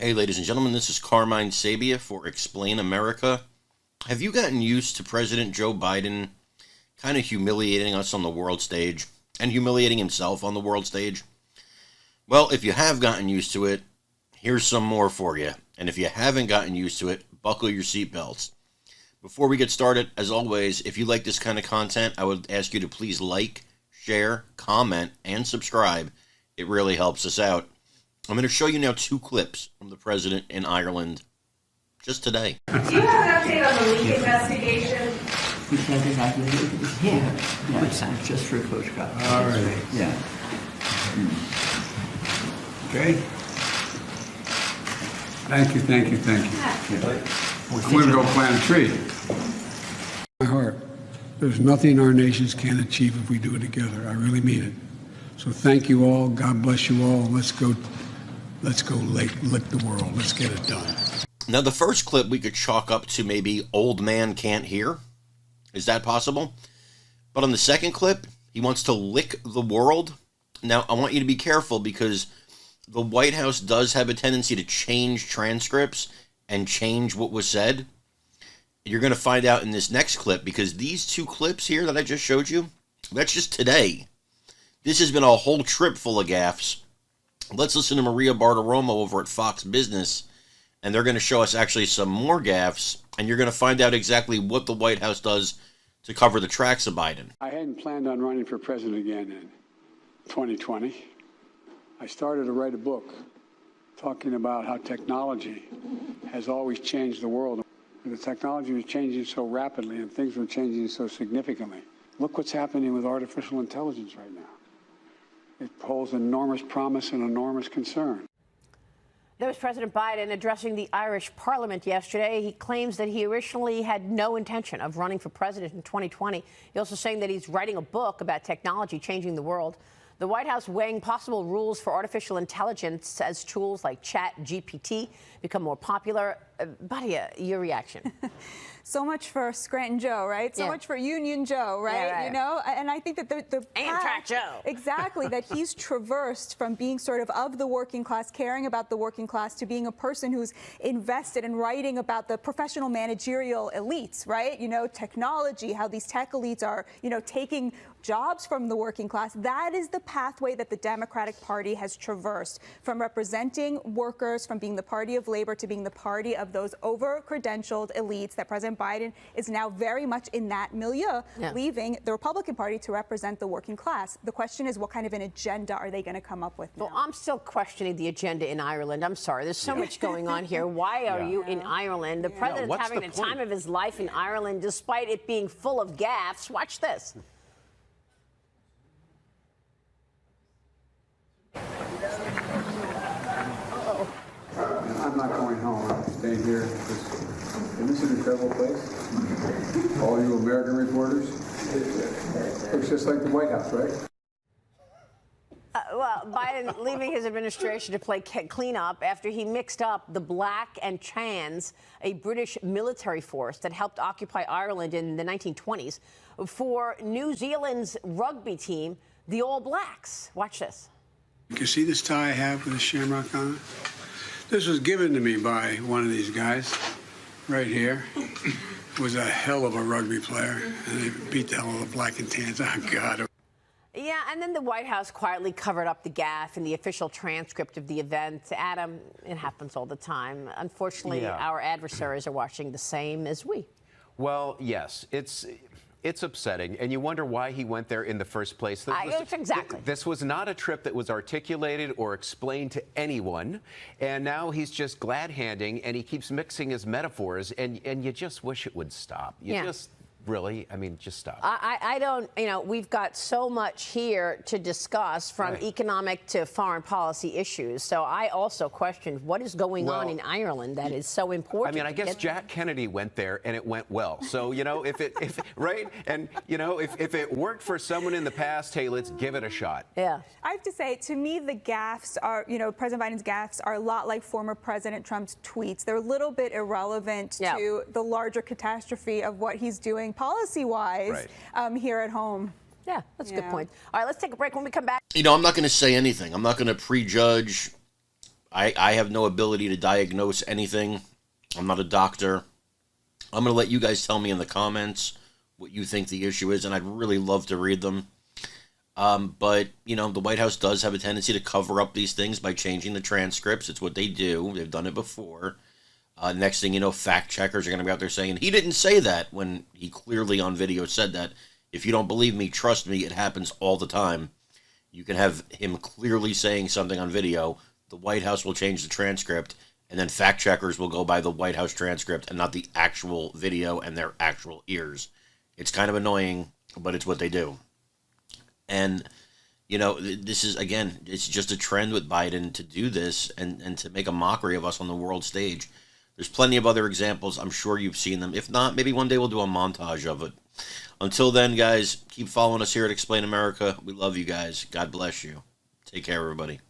Hey, ladies and gentlemen, this is Carmine Sabia for Explain America. Have you gotten used to President Joe Biden kind of humiliating us on the world stage and humiliating himself on the world stage? Well, if you have gotten used to it, here's some more for you. And if you haven't gotten used to it, buckle your seatbelts. Before we get started, as always, if you like this kind of content, I would ask you to please like, share, comment, and subscribe. It really helps us out. I'm going to show you now 2 clips from the president in Ireland just today. Do you have an update on the leak investigation? We can't exactly do it. Yeah. Just for Coach Scott. All right. Yeah. Okay. Thank you. We're going to go plant a tree. My heart. There's nothing our nations can't achieve if we do it together. I really mean it. So thank you all. God bless you all. Let's go lick the world. Let's get it done. Now, the first clip we could chalk up to maybe old man can't hear. Is that possible? But on the second clip, he wants to lick the world. Now, I want you to be careful because the White House does have a tendency to change transcripts and change what was said. You're going to find out in this next clip because these 2 clips here that I just showed you, that's just today. This has been a whole trip full of gaffes. Let's listen to Maria Bartiromo over at Fox Business, and they're going to show us actually some more gaffes, and you're going to find out exactly what the White House does to cover the tracks of Biden. I hadn't planned on running for president again in 2020. I started to write a book talking about how technology has always changed the world. The technology was changing so rapidly and things were changing so significantly. Look what's happening with artificial intelligence right now. It holds enormous promise and enormous concern. There was President Biden addressing the Irish Parliament yesterday. He claims that he originally had no intention of running for president in 2020. He's also saying that he's writing a book about technology changing the world. The White House weighing possible rules for artificial intelligence as tools like ChatGPT become more popular. Badia, your reaction? So much for Scranton Joe, right? So much for Union Joe, right? Yeah, right. You know, and I think that the Amtrak Joe. Exactly, that he's traversed from being sort of the working class, caring about the working class, to being a person who's invested in writing about the professional managerial elites, right? You know, technology, how these tech elites are, you know, taking jobs from the working class. That is the pathway that the Democratic Party has traversed, from representing workers, from being the party of labor to being the party of those over-credentialed elites that President Biden is now very much in that milieu, leaving the Republican Party to represent the working class. The question is, what kind of an agenda are they going to come up with now? Well, I'm still questioning the agenda in Ireland. I'm sorry. There's so much going on here. Why are you in Ireland? The president's having the time of his life in Ireland, despite it being full of gaffes. Watch this. I'm not going home. I'm staying here. Isn't this an incredible place? All you American reporters. Looks just like the White House, right? Well, Biden leaving his administration to play cleanup after he mixed up the Black and Chans, a British military force that helped occupy Ireland in the 1920s, for New Zealand's rugby team, the All Blacks. Watch this. You can see this tie I have with the shamrock on it? This was given to me by one of these guys right here. Was a hell of a rugby player, and they beat the hell out of the Black and Tans. Oh, God. Yeah, and then the White House quietly covered up the gaffe in the official transcript of the event. Adam, it happens all the time. Unfortunately, our adversaries are watching the same as we. Well, yes, it's upsetting, and you wonder why he went there in the first place. Exactly. This was not a trip that was articulated or explained to anyone, and now he's just glad-handing, and he keeps mixing his metaphors, and you just wish it would stop. Really? I mean, just stop. I don't, we've got so much here to discuss, from economic to foreign policy issues. So I also questioned what is going on in Ireland that is so important. I mean, I guess Jack Kennedy went there and it went well. So, right? And, if it worked for someone in the past, hey, let's give it a shot. Yeah. I have to say, to me, the gaffes are, President Biden's gaffes are a lot like former President Trump's tweets. They're a little bit irrelevant to the larger catastrophe of what he's doing policy-wise here at home. Yeah, that's a good point. All right, let's take a break. When we come back. I'm not going to say anything. I'm not going to prejudge I have no ability to diagnose anything. I'm not a doctor. I'm going to let you guys tell me in the comments what you think the issue is, and I'd really love to read them. But, you know, the White House does have a tendency to cover up these things by changing the transcripts. It's what they do. They've done it before. Next thing you know, fact checkers are going to be out there saying, he didn't say that, when he clearly on video said that. If you don't believe me, trust me, it happens all the time. You can have him clearly saying something on video. The White House will change the transcript, and then fact checkers will go by the White House transcript and not the actual video and their actual ears. It's kind of annoying, but it's what they do. And, you know, this is, again, it's just a trend with Biden to do this and to make a mockery of us on the world stage. There's plenty of other examples. I'm sure you've seen them. If not, maybe one day we'll do a montage of it. Until then, guys, keep following us here at Explain America. We love you guys. God bless you. Take care, everybody.